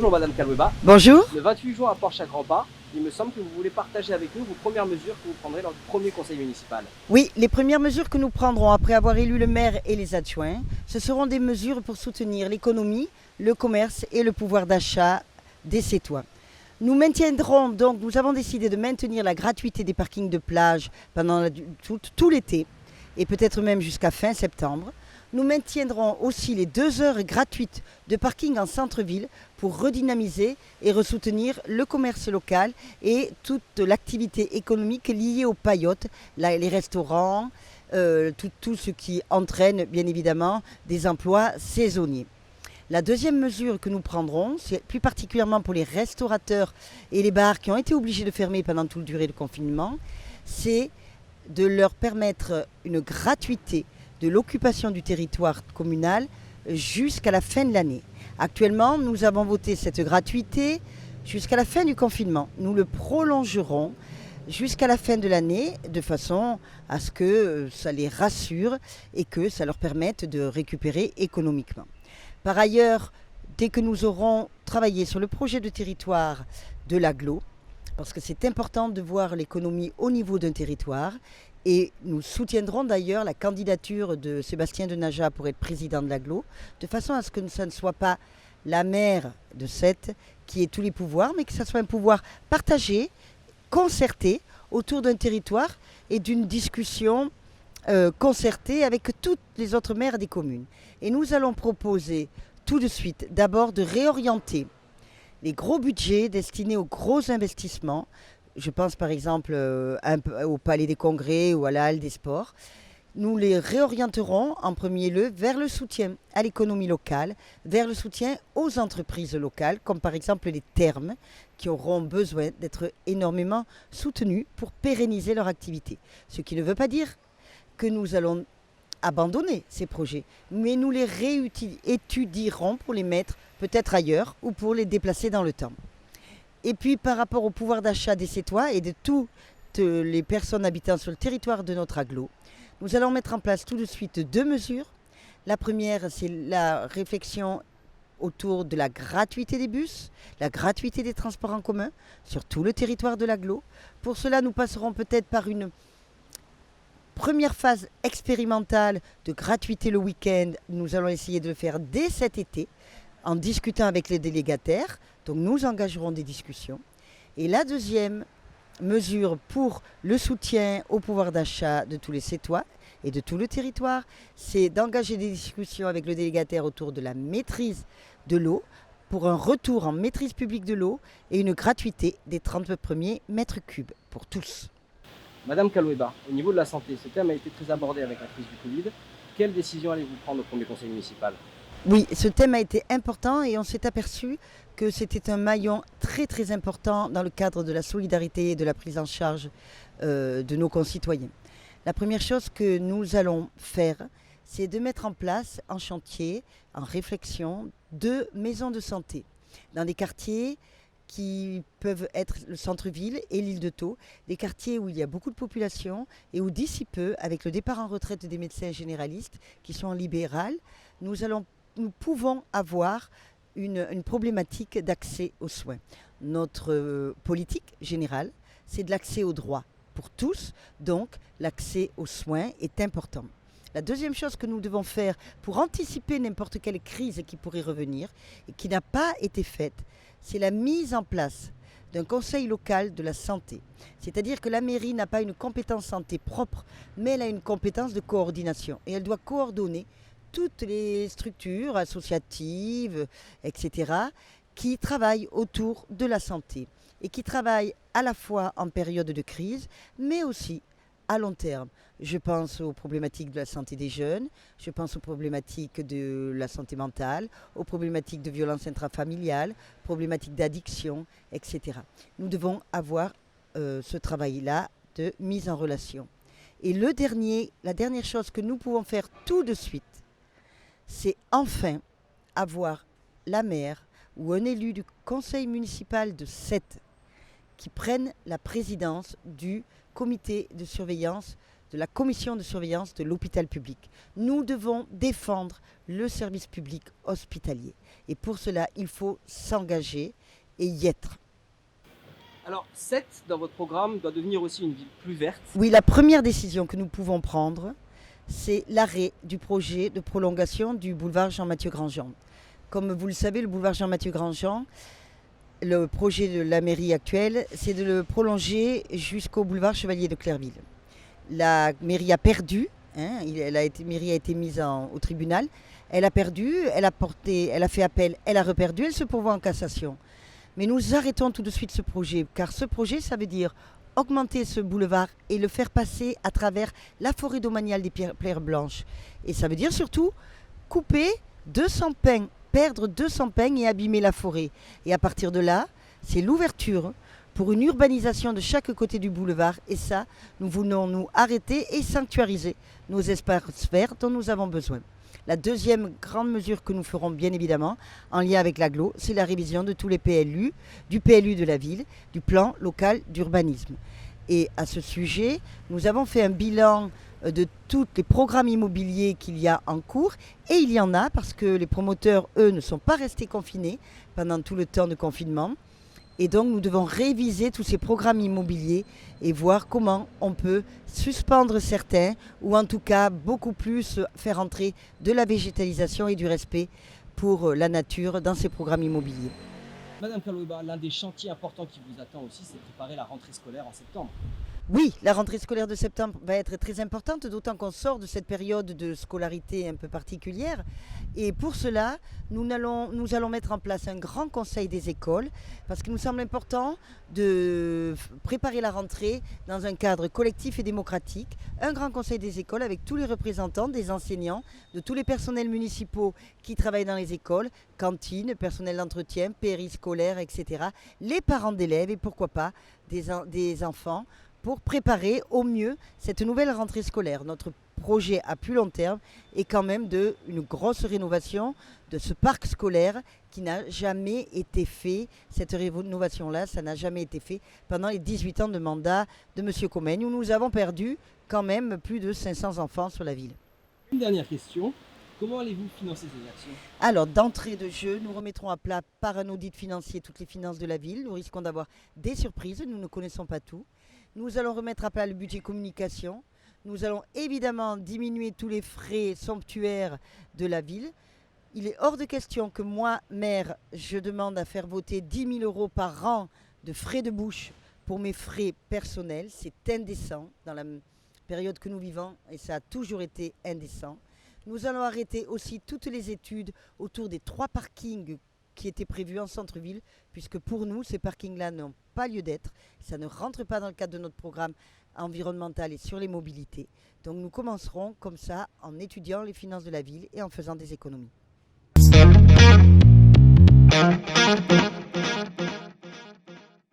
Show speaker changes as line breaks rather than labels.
Bonjour Madame Kaloueba.
Bonjour.
Le 28 juin à Porche-à-Grands-Pas, il me semble que vous voulez partager avec nous vos premières mesures que vous prendrez lors du premier conseil municipal.
Oui, les premières mesures que nous prendrons après avoir élu le maire et les adjoints, ce seront des mesures pour soutenir l'économie, le commerce et le pouvoir d'achat des Sétois. Nous avons décidé de maintenir la gratuité des parkings de plage pendant tout l'été et peut-être même jusqu'à fin septembre. Nous maintiendrons aussi les 2 heures gratuites de parking en centre-ville pour redynamiser et ressoutenir le commerce local et toute l'activité économique liée aux paillotes, les restaurants, tout ce qui entraîne bien évidemment des emplois saisonniers. La deuxième mesure que nous prendrons, c'est plus particulièrement pour les restaurateurs et les bars qui ont été obligés de fermer pendant toute la durée du confinement, c'est de leur permettre une gratuité de l'occupation du territoire communal jusqu'à la fin de l'année. Actuellement, nous avons voté cette gratuité jusqu'à la fin du confinement. Nous le prolongerons jusqu'à la fin de l'année de façon à ce que ça les rassure et que ça leur permette de récupérer économiquement. Par ailleurs, dès que nous aurons travaillé sur le projet de territoire de l'agglo, parce que c'est important de voir l'économie au niveau d'un territoire, et nous soutiendrons d'ailleurs la candidature de Sébastien Denaja pour être président de l'agglo, de façon à ce que ça ne soit pas la maire de Sète qui ait tous les pouvoirs, mais que ce soit un pouvoir partagé, concerté, autour d'un territoire et d'une discussion concertée avec toutes les autres maires des communes. Et nous allons proposer tout de suite d'abord de réorienter les gros budgets destinés aux gros investissements. Je pense par exemple au Palais des Congrès ou à la Halle des Sports. Nous les réorienterons en premier lieu vers le soutien à l'économie locale, vers le soutien aux entreprises locales, comme par exemple les thermes, qui auront besoin d'être énormément soutenus pour pérenniser leur activité. Ce qui ne veut pas dire que nous allons abandonner ces projets, mais nous les étudierons pour les mettre peut-être ailleurs ou pour les déplacer dans le temps. Et puis par rapport au pouvoir d'achat des Sétois et de toutes les personnes habitant sur le territoire de notre agglo, nous allons mettre en place tout de suite 2 mesures. La première, c'est la réflexion autour de la gratuité des bus, la gratuité des transports en commun sur tout le territoire de l'agglo. Pour cela, nous passerons peut-être par une première phase expérimentale de gratuité le week-end. Nous allons essayer de le faire dès cet été en discutant avec les délégataires. Donc nous engagerons des discussions. Et la deuxième mesure pour le soutien au pouvoir d'achat de tous les Sétois et de tout le territoire, c'est d'engager des discussions avec le délégataire autour de la maîtrise de l'eau pour un retour en maîtrise publique de l'eau et une gratuité des 30 premiers mètres cubes pour tous.
Madame Kaloueba, au niveau de la santé, ce thème a été très abordé avec la crise du Covid. Quelle décision allez-vous prendre au premier conseil municipal ?
Oui, ce thème a été important et on s'est aperçu que c'était un maillon très très important dans le cadre de la solidarité et de la prise en charge de nos concitoyens. La première chose que nous allons faire, c'est de mettre en place en chantier, en réflexion, 2 maisons de santé dans des quartiers qui peuvent être le centre-ville et l'île de Thau, des quartiers où il y a beaucoup de population et où d'ici peu, avec le départ en retraite des médecins généralistes qui sont en libéral, nous pouvons avoir une problématique d'accès aux soins. Notre politique générale, c'est de l'accès aux droits pour tous, donc l'accès aux soins est important. La deuxième chose que nous devons faire pour anticiper n'importe quelle crise qui pourrait revenir et qui n'a pas été faite, c'est la mise en place d'un conseil local de la santé. C'est-à-dire que la mairie n'a pas une compétence santé propre, mais elle a une compétence de coordination et elle doit coordonner toutes les structures associatives, etc., qui travaillent autour de la santé et qui travaillent à la fois en période de crise, mais aussi à long terme. Je pense aux problématiques de la santé des jeunes, je pense aux problématiques de la santé mentale, aux problématiques de violence intrafamiliale, problématiques d'addiction, etc. Nous devons avoir ce travail-là de mise en relation. Et la dernière chose que nous pouvons faire tout de suite, c'est enfin avoir la maire ou un élu du conseil municipal de Sète qui prenne la présidence du comité de surveillance de la commission de surveillance de l'hôpital public. Nous devons défendre le service public hospitalier. Et pour cela, il faut s'engager et y être.
Alors, 7 dans votre programme doit devenir aussi une ville plus verte.
Oui, la première décision que nous pouvons prendre, c'est l'arrêt du projet de prolongation du boulevard Jean-Mathieu Grandjean. Comme vous le savez, le boulevard Jean-Mathieu Grandjean, le projet de la mairie actuelle, c'est de le prolonger jusqu'au boulevard Chevalier de Clerville. La mairie a perdu, mairie a été mise au tribunal, elle a perdu, elle a fait appel, elle a reperdu, elle se pourvoit en cassation. Mais nous arrêtons tout de suite ce projet, car ce projet, ça veut dire augmenter ce boulevard et le faire passer à travers la forêt domaniale des pierres blanches. Et ça veut dire surtout couper 200 pins, perdre 200 pins et abîmer la forêt. Et à partir de là, c'est l'ouverture pour une urbanisation de chaque côté du boulevard. Et ça, nous voulons nous arrêter et sanctuariser nos espaces verts dont nous avons besoin. La deuxième grande mesure que nous ferons bien évidemment en lien avec l'agglo, c'est la révision de tous les PLU, du PLU de la ville, du plan local d'urbanisme. Et à ce sujet, nous avons fait un bilan de tous les programmes immobiliers qu'il y a en cours. Et il y en a parce que les promoteurs, eux, ne sont pas restés confinés pendant tout le temps de confinement. Et donc nous devons réviser tous ces programmes immobiliers et voir comment on peut suspendre certains ou en tout cas beaucoup plus faire entrer de la végétalisation et du respect pour la nature dans ces programmes immobiliers.
Madame Kaloueba, l'un des chantiers importants qui vous attend aussi, c'est de préparer la rentrée scolaire en septembre.
Oui, la rentrée scolaire de septembre va être très importante, d'autant qu'on sort de cette période de scolarité un peu particulière. Et pour cela, nous allons mettre en place un grand conseil des écoles, parce qu'il nous semble important de préparer la rentrée dans un cadre collectif et démocratique. Un grand conseil des écoles avec tous les représentants des enseignants, de tous les personnels municipaux qui travaillent dans les écoles, cantines, personnel d'entretien, périscolaire, etc. Les parents d'élèves et pourquoi pas des enfants, pour préparer au mieux cette nouvelle rentrée scolaire. Notre projet à plus long terme est quand même une grosse rénovation de ce parc scolaire qui n'a jamais été fait. Cette rénovation-là, ça n'a jamais été fait pendant les 18 ans de mandat de M. Comègne, où nous avons perdu quand même plus de 500 enfants sur la ville.
Une dernière question. Comment allez-vous financer ces actions ?
Alors, d'entrée de jeu, nous remettrons à plat par un audit financier toutes les finances de la ville. Nous risquons d'avoir des surprises, nous ne connaissons pas tout. Nous allons remettre à plat le budget communication. Nous allons évidemment diminuer tous les frais somptuaires de la ville. Il est hors de question que moi, maire, je demande à faire voter 10 000 € par an de frais de bouche pour mes frais personnels. C'est indécent dans la période que nous vivons et ça a toujours été indécent. Nous allons arrêter aussi toutes les études autour des 3 parkings qui étaient prévus en centre-ville, puisque pour nous, ces parkings-là n'ont pas lieu d'être. Ça ne rentre pas dans le cadre de notre programme environnemental et sur les mobilités. Donc nous commencerons comme ça en étudiant les finances de la ville et en faisant des économies.